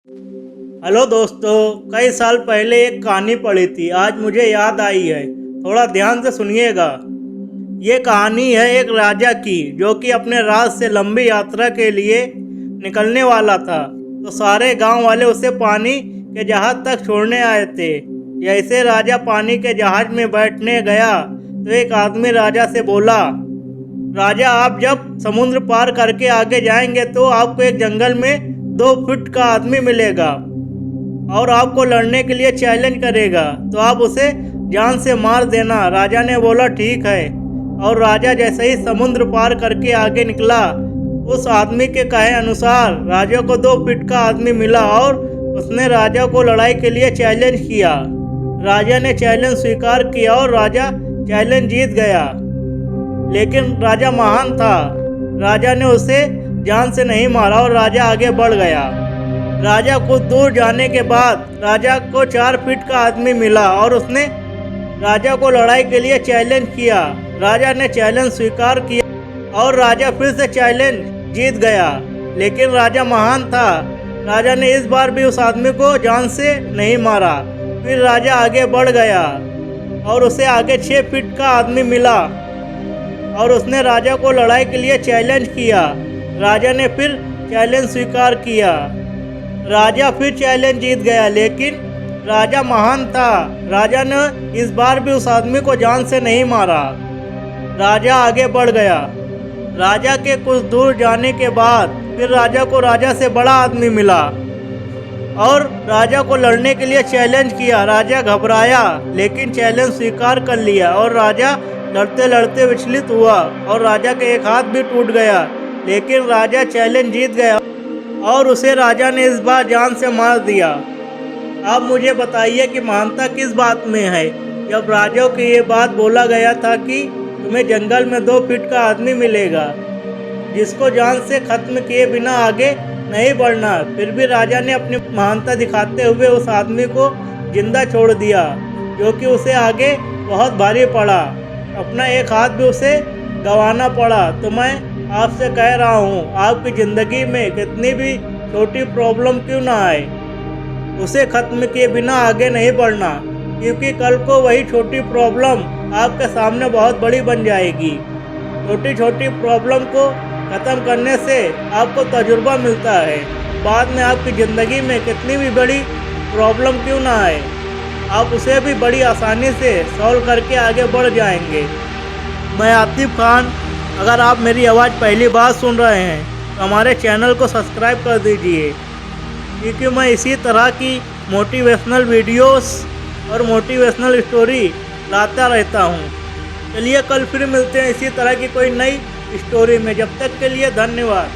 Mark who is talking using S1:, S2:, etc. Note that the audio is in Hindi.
S1: हेलो दोस्तों, कई साल पहले एक कहानी पढ़ी थी, आज मुझे याद आई है। थोड़ा ध्यान से सुनिएगा। ये कहानी है एक राजा की जो कि अपने राज से लंबी यात्रा के लिए निकलने वाला था। तो सारे गांव वाले उसे पानी के जहाज तक छोड़ने आए थे। जैसे राजा पानी के जहाज में बैठने गया तो एक आदमी राजा से बोला, राजा आप जब समुद्र पार करके आगे जाएंगे तो आपको एक जंगल में 2 फुट का आदमी मिलेगा और आपको लड़ने के लिए चैलेंज करेगा, तो आप उसे जान से मार देना। राजा ने बोला ठीक है। और राजा जैसे ही समुद्र पार करके आगे निकला, उस आदमी के कहे अनुसार राजा को 2 फुट का आदमी मिला और उसने राजा को लड़ाई के लिए चैलेंज किया। राजा ने चैलेंज स्वीकार किया और राजा चैलेंज जीत गया। लेकिन राजा महान था, राजा ने उसे जान से नहीं मारा और राजा आगे बढ़ गया। राजा कुछ दूर जाने के बाद राजा को 4 फीट का आदमी मिला और उसने राजा को लड़ाई के लिए चैलेंज किया। राजा ने चैलेंज स्वीकार किया और राजा फिर से चैलेंज जीत गया। लेकिन राजा महान था, राजा ने इस बार भी उस आदमी को जान से नहीं मारा। फिर राजा आगे बढ़ गया और उसे आगे 6 फीट का आदमी मिला और उसने राजा को लड़ाई के लिए चैलेंज किया। राजा ने फिर चैलेंज स्वीकार किया। राजा फिर चैलेंज जीत गया। लेकिन राजा महान था, राजा ने इस बार भी उस आदमी को जान से नहीं मारा। राजा आगे बढ़ गया। राजा के कुछ दूर जाने के बाद फिर राजा को राजा से बड़ा आदमी मिला और राजा को लड़ने के लिए चैलेंज किया। राजा घबराया लेकिन चैलेंज स्वीकार कर लिया और राजा लड़ते लड़ते विचलित हुआ और राजा का एक हाथ भी टूट गया। लेकिन राजा चैलेंज जीत गया और उसे राजा ने इस बार जान से मार दिया। अब मुझे बताइए कि महानता किस बात में है। जब राजा को ये बात बोला गया था कि तुम्हें जंगल में 2 फीट का आदमी मिलेगा जिसको जान से खत्म किए बिना आगे नहीं बढ़ना, फिर भी राजा ने अपनी महानता दिखाते हुए उस आदमी को जिंदा छोड़ दिया, जो कि उसे आगे बहुत भारी पड़ा। अपना एक हाथ भी उसे गंवाना पड़ा। तो मैं आपसे कह रहा हूँ, आपकी ज़िंदगी में कितनी भी छोटी प्रॉब्लम क्यों ना आए, उसे ख़त्म किए बिना आगे नहीं बढ़ना, क्योंकि कल को वही छोटी प्रॉब्लम आपके सामने बहुत बड़ी बन जाएगी। छोटी छोटी प्रॉब्लम को ख़त्म करने से आपको तजुर्बा मिलता है। बाद में आपकी ज़िंदगी में कितनी भी बड़ी प्रॉब्लम क्यों ना आए, आप उसे भी बड़ी आसानी से सॉल्व करके आगे बढ़ जाएंगे। मैं आतिफ खान। अगर आप मेरी आवाज़ पहली बार सुन रहे हैं तो हमारे चैनल को सब्सक्राइब कर दीजिए, क्योंकि मैं इसी तरह की मोटिवेशनल वीडियोस और मोटिवेशनल स्टोरी लाता रहता हूं। चलिए कल फिर मिलते हैं इसी तरह की कोई नई स्टोरी में। जब तक के लिए धन्यवाद।